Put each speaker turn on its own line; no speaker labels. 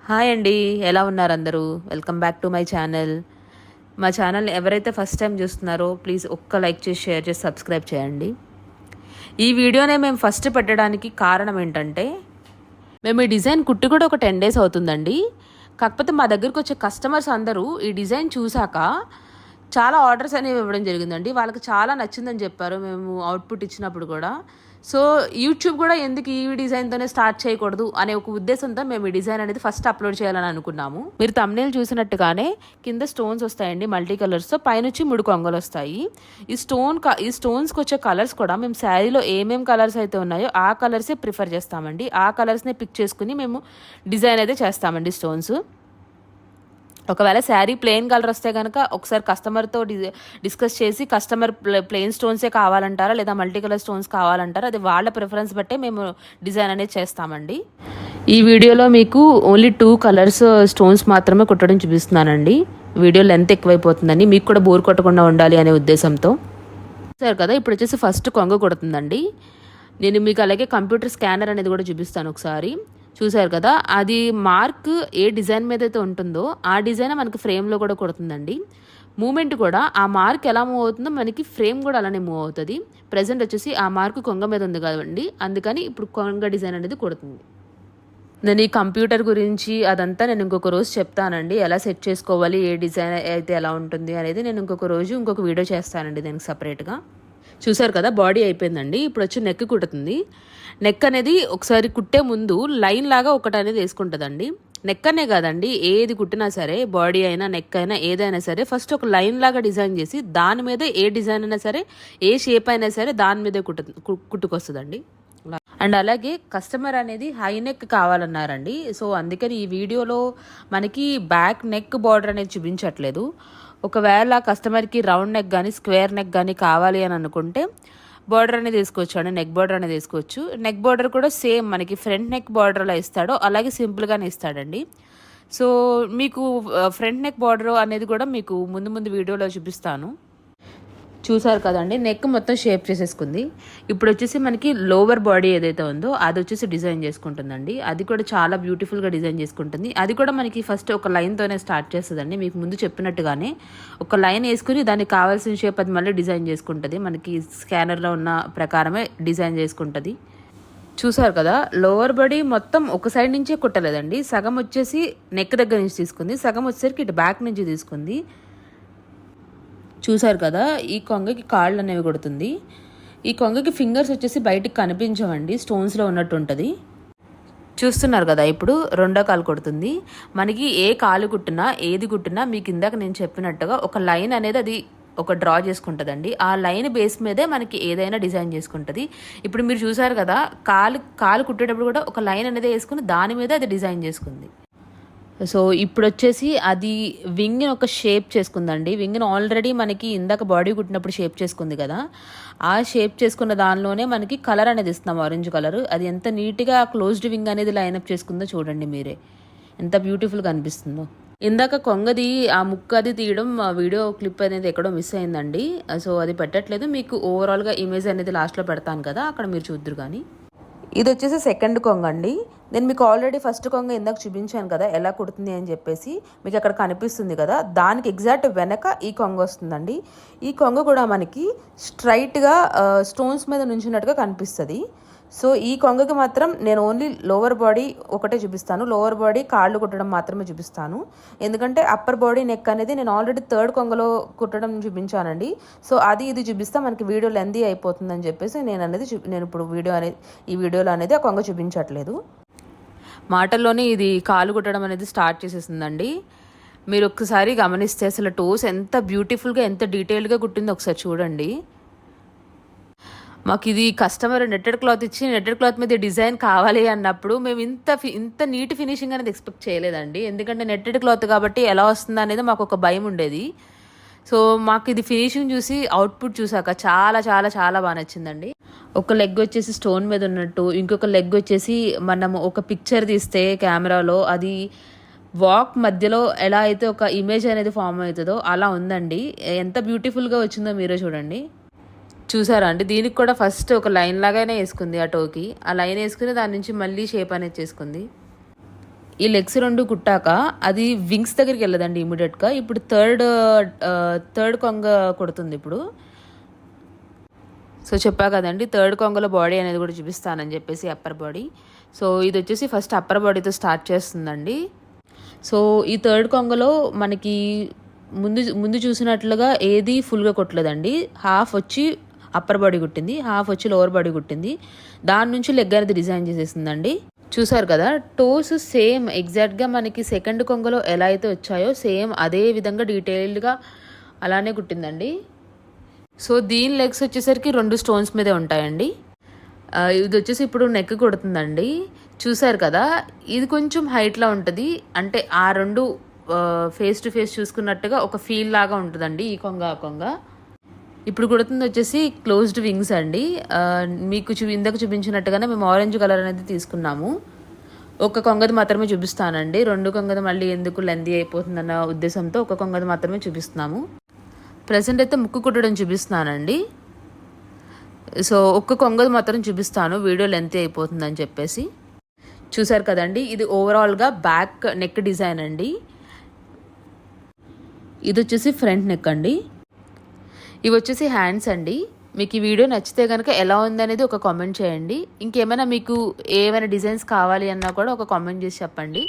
Hi అండి. ఎలా ఉన్నారు అందరూ? Welcome back to my channel. మా ఛానల్ని ఎవరైతే ఫస్ట్ టైం చూస్తున్నారో ప్లీజ్ ఒక్క లైక్ చేసి షేర్ చేసి సబ్స్క్రైబ్ చేయండి. ఈ వీడియోనే మేము ఫస్ట్ పెట్టడానికి కారణం ఏంటంటే, మేము ఈ డిజైన్ కుట్టి కూడా ఒక 10 days అవుతుందండి. కాకపోతే మా దగ్గరకు వచ్చే కస్టమర్స్ అందరూ ఈ డిజైన్ చూశాక చాలా ఆర్డర్స్ అనేవి ఇవ్వడం జరిగిందండి. వాళ్ళకి చాలా నచ్చిందని చెప్పారు మేము అవుట్పుట్ ఇచ్చినప్పుడు కూడా. సో యూట్యూబ్ కూడా ఎందుకు ఈ డిజైన్తోనే స్టార్ట్ చేయకూడదు అనే ఒక ఉద్దేశంతో మేము ఈ డిజైన్ అనేది ఫస్ట్ అప్లోడ్ చేయాలని అనుకున్నాము. మీరు thumbnail చూసినట్టుగానే కింద స్టోన్స్ వస్తాయండి మల్టీ కలర్స్తో, పైనుంచి 3 కొంగలు వస్తాయి. ఈ స్టోన్స్కి వచ్చే కలర్స్ కూడా మేము శారీలో ఏమేమి కలర్స్ అయితే ఉన్నాయో ఆ కలర్సే ప్రిఫర్ చేస్తామండి. ఆ కలర్స్నే పిక్ చేసుకుని మేము డిజైన్ అయితే చేస్తామండి స్టోన్స్. ఒకవేళ శారీ ప్లెయిన్ కలర్ వస్తే కనుక ఒకసారి కస్టమర్తో డిస్కస్ చేసి కస్టమర్ ప్లెయిన్ స్టోన్సే కావాలంటారా లేదా మల్టీ కలర్ స్టోన్స్ కావాలంటారా, అది వాళ్ళ ప్రిఫరెన్స్ బట్టే మేము డిజైన్ అనేది చేస్తామండి. ఈ వీడియోలో మీకు ఓన్లీ 2 కలర్స్ స్టోన్స్ మాత్రమే కుట్టడం చూపిస్తున్నానండి. వీడియో లెంత్ ఎక్కువైపోతుందని మీకు కూడా బోర్ కొట్టకుండా ఉండాలి అనే ఉద్దేశంతో. సరే కదా, ఇప్పుడు వచ్చేసి ఫస్ట్ కొంగ కుడుతుందండి. నేను మీకు అలాగే కంప్యూటర్ స్కానర్ అనేది కూడా చూపిస్తాను ఒకసారి. చూసారు కదా, అది మార్క్ ఏ డిజైన్ మీద అయితే ఉంటుందో ఆ డిజైన్ మనకి ఫ్రేమ్లో కూడా కుడుతుందండి. మూమెంట్ కూడా ఆ మార్క్ ఎలా మూవ్ అవుతుందో మనకి ఫ్రేమ్ కూడా అలానే మూవ్ అవుతుంది. ప్రజెంట్ వచ్చేసి ఆ మార్క్ కొంగ మీద ఉంది కదండి, అందుకని ఇప్పుడు కొంగ డిజైన్ అనేది కుడుతుంది. నేను ఈ కంప్యూటర్ గురించి అదంతా నేను ఇంకొక రోజు చెప్తానండి, ఎలా సెట్ చేసుకోవాలి, ఏ డిజైన్ అయితే ఎలా ఉంటుంది అనేది నేను ఇంకొక రోజు ఇంకొక వీడియో చేస్తానండి దానికి సపరేట్గా. చూసారు కదా, బాడీ అయిపోయిందండి. ఇప్పుడు వచ్చి నెక్ కుడుతుంది. నెక్ అనేది ఒకసారి కుట్టే ముందు లైన్ లాగా ఒకటి అనేది వేసుకుంటుందండి. నెక్ అనే కాదండి, ఏది కుట్టినా సరే, బాడీ అయినా నెక్ అయినా ఏదైనా సరే, ఫస్ట్ ఒక లైన్ లాగా డిజైన్ చేసి దాని మీద ఏ డిజైన్ అయినా సరే, ఏ షేప్ అయినా సరే దాని మీదే కుట్టుకొస్తుందండి. అండ్ అలాగే కస్టమర్ అనేది హై నెక్ కావాలన్నారండి. సో అందుకని ఈ వీడియోలో మనకి బ్యాక్ నెక్ బార్డర్ అనేది చూపించట్లేదు. ఒకవేళ కస్టమర్కి రౌండ్ నెక్ కానీ స్క్వేర్ నెక్ కానీ కావాలి అని అనుకుంటే బార్డర్ అనేది తీసుకోవచ్చు అండి, నెక్ బార్డర్ అనేది తీసుకోవచ్చు. నెక్ బార్డర్ కూడా సేమ్ మనకి ఫ్రంట్ నెక్ బార్డర్లో ఇస్తాడో అలాగే సింపుల్గానే ఇస్తాడండి. సో మీకు ఫ్రంట్ నెక్ బార్డర్ అనేది కూడా మీకు ముందు వీడియోలో చూపిస్తాను. చూసారు కదండి, నెక్ మొత్తం షేప్ చేసేసుకుంది. ఇప్పుడు వచ్చేసి మనకి లోవర్ బాడీ ఏదైతే ఉందో అది వచ్చేసి డిజైన్ చేసుకుంటుందండి. అది కూడా చాలా బ్యూటిఫుల్గా డిజైన్ చేసుకుంటుంది. అది కూడా మనకి ఫస్ట్ ఒక లైన్తోనే స్టార్ట్ చేస్తుందండి. మీకు ముందు చెప్పినట్టుగానే ఒక లైన్ వేసుకుని దానికి కావాల్సిన షేప్ అది మళ్ళీ డిజైన్ చేసుకుంటుంది. మనకి స్కానర్లో ఉన్న ప్రకారమే డిజైన్ చేసుకుంటుంది. చూసారు కదా, లోవర్ బాడీ మొత్తం ఒక సైడ్ నుంచే కుట్టలేదండి. సగం వచ్చేసి నెక్ దగ్గర నుంచి తీసుకుంది, సగం వచ్చేసరికి ఇటు బ్యాక్ నుంచి తీసుకుంది. చూసారు కదా, ఈ కొంగకి కాళ్ళు అనేవి కొడుతుంది. ఈ కొంగకి ఫింగర్స్ వచ్చేసి బయటికి కనిపించవండి, స్టోన్స్లో ఉన్నట్టు ఉంటుంది. చూస్తున్నారు కదా, ఇప్పుడు రెండో కాలు కొడుతుంది. మనకి ఏ కాలు కుట్టినా ఏది కుట్టినా మీకు ఇందాక నేను చెప్పినట్టుగా ఒక లైన్ అనేది అది ఒక డ్రా చేసుకుంటుందండి. ఆ లైన్ బేస్ మీదే మనకి ఏదైనా డిజైన్ చేసుకుంటుంది. ఇప్పుడు మీరు చూసారు కదా, కాలు కుట్టేటప్పుడు కూడా ఒక లైన్ అనేది వేసుకుని దాని మీద అది డిజైన్ చేసుకుంది. సో ఇప్పుడు వచ్చేసి అది వింగ్ని ఒక షేప్ చేసుకుందండి. వింగ్ని ఆల్రెడీ మనకి ఇందాక బాడీ కుట్టినప్పుడు షేప్ చేసుకుంది కదా, ఆ షేప్ చేసుకున్న దానిలోనే మనకి కలర్ అనేది ఇస్తున్నాం, ఆరెంజ్ కలర్. అది ఎంత నీట్గా క్లోజ్డ్ వింగ్ అనేది లైనప్ చేసుకుందో చూడండి మీరే, ఎంత బ్యూటిఫుల్గా అనిపిస్తుందో. ఇందాక కొంగది ఆ ముక్క అది తీయడం వీడియో క్లిప్ అనేది ఎక్కడో మిస్ అయిందండి. సో అది పెట్టట్లేదు, మీకు ఓవరాల్గా ఇమేజ్ అనేది లాస్ట్లో పెడతాను కదా, అక్కడ మీరు చూద్దరు. కానీ ఇది వచ్చేసి సెకండ్ కొంగ అండి. నేను మీకు ఆల్రెడీ ఫస్ట్ కొంగ ఇందాక చూపించాను కదా ఎలా కుడుతుంది అని చెప్పేసి, మీకు అక్కడ కనిపిస్తుంది కదా, దానికి ఎగ్జాక్ట్ వెనక ఈ కొంగ వస్తుందండి. ఈ కొంగ కూడా మనకి స్ట్రైట్గా స్టోన్స్ మీద నుంచున్నట్టుగా కనిపిస్తుంది. సో ఈ కొంగకి మాత్రం నేను ఓన్లీ లోవర్ బాడీ ఒకటే చూపిస్తాను, లోవర్ బాడీ కాళ్ళు కుట్టడం మాత్రమే చూపిస్తాను. ఎందుకంటే అప్పర్ బాడీ నెక్ అనేది నేను ఆల్రెడీ థర్డ్ కొంగలో కుట్టడం చూపించానండి. సో అది ఇది చూపిస్తే మనకి వీడియో లెందీ అయిపోతుందని చెప్పేసి నేను ఇప్పుడు ఈ వీడియోలో అనేది ఆ కొంగ చూపించట్లేదు. మాటల్లోనే ఇది కాలు కుట్టడం అనేది స్టార్ట్ చేసేసిందండి. మీరు ఒక్కసారి గమనిస్తే అసలు టోస్ ఎంత బ్యూటిఫుల్గా ఎంత డీటెయిల్గా కుట్టిందో ఒకసారి చూడండి. మాకు ఇది కస్టమర్ నెట్టెడ్ క్లాత్ ఇచ్చి నెట్టెడ్ క్లాత్ మీద డిజైన్ కావాలి అన్నప్పుడు మేము ఇంత నీట్ ఫినిషింగ్ అనేది ఎక్స్పెక్ట్ చేయలేదండి. ఎందుకంటే నెట్టెడ్ క్లాత్ కాబట్టి ఎలా వస్తుంది అనేది మాకు ఒక భయం ఉండేది. సో మాకు ఇది ఫినిషింగ్ చూసి అవుట్పుట్ చూసాక చాలా చాలా చాలా బాగా నచ్చిందండి. ఒక లెగ్ వచ్చేసి స్టోన్ మీద ఉన్నట్టు, ఇంకొక లెగ్ వచ్చేసి మనము ఒక పిక్చర్ తీస్తే కెమెరాలో అది వాక్ మధ్యలో ఎలా అయితే ఒక ఇమేజ్ అనేది ఫామ్ అవుతుందో అలా ఉందండి. ఎంత బ్యూటిఫుల్గా వచ్చిందో మీరే చూడండి. చూసారా అండి, దీనికి కూడా ఫస్ట్ ఒక లైన్ లాగానే వేసుకుంది ఆ టోకి. ఆ లైన్ వేసుకుని దాని నుంచి మళ్ళీ షేప్ అనేది చేసుకుంది. ఈ లెగ్స్ 2 కుట్టాక అది వింగ్స్ దగ్గరికి వెళ్ళదండి ఇమీడియట్గా. ఇప్పుడు థర్డ్ కొంగ కుడుతుంది ఇప్పుడు. సో చెప్పా కదండి, థర్డ్ కొంగలో బాడీ అనేది కూడా చూపిస్తానని చెప్పేసి అప్పర్ బాడీ. సో ఇది వచ్చేసి ఫస్ట్ అప్పర్ బాడీతో స్టార్ట్ చేస్తుందండి. సో ఈ థర్డ్ కొంగలో మనకి ముందు చూసినట్లుగా ఏది ఫుల్గా కొట్టలేదండి. హాఫ్ వచ్చి అప్పర్ బాడీ కుట్టింది, హాఫ్ వచ్చి లోవర్ బాడీ కుట్టింది. దాని నుంచి లెగ్ అనేది డిజైన్ చేసేసిందండి. చూసారు కదా, టోస్ సేమ్ ఎగ్జాక్ట్గా మనకి సెకండ్ కొంగలో ఎలా అయితే వచ్చాయో సేమ్ అదే విధంగా డీటెయిల్డ్గా అలానే కుట్టిందండి. సో దీని లెగ్స్ వచ్చేసరికి 2 స్టోన్స్ మీదే ఉంటాయండి. ఇది వచ్చేసి ఇప్పుడు నెక్ కుడుతుందండి. చూసారు కదా, ఇది కొంచెం హైట్లో ఉంటుంది. అంటే ఆ 2 ఫేస్ టు ఫేస్ చూసుకున్నట్టుగా ఒక ఫీల్ లాగా ఉంటుందండి ఈ కొంగ ఆ కొంగ. ఇప్పుడు కుడుతుంది వచ్చేసి క్లోజ్డ్ వింగ్స్ అండి. మీకు ఇందాక చూపించినట్టుగానే మేము ఆరెంజ్ కలర్ అనేది తీసుకున్నాము. ఒక కొంగది మాత్రమే చూపిస్తానండి, 2 కొంగది మళ్ళీ ఎందుకు లెందీ అయిపోతుందన్న ఉద్దేశంతో ఒక కొంగది మాత్రమే చూపిస్తున్నాము. ప్రజెంట్ అయితే ముక్కు కుట్టడం చూపిస్తున్నానండి. సో ఒక్క కొంగది మాత్రం చూపిస్తాను, వీడియో లెంత్ అయిపోతుందని చెప్పేసి. చూసారు కదండి, ఇది ఓవరాల్గా బ్యాక్ నెక్ డిజైన్ అండి. ఇది వచ్చేసి ఫ్రంట్ నెక్ అండి. ఇవి వచ్చేసి హ్యాండ్స్ అండి. మీకు ఈ వీడియో నచ్చితే కనుక ఎలా ఉందనేది ఒక కామెంట్ చేయండి. ఇంకేమైనా మీకు ఏమైనా డిజైన్స్ కావాలి అన్నా కూడా ఒక కామెంట్ చేసి చెప్పండి.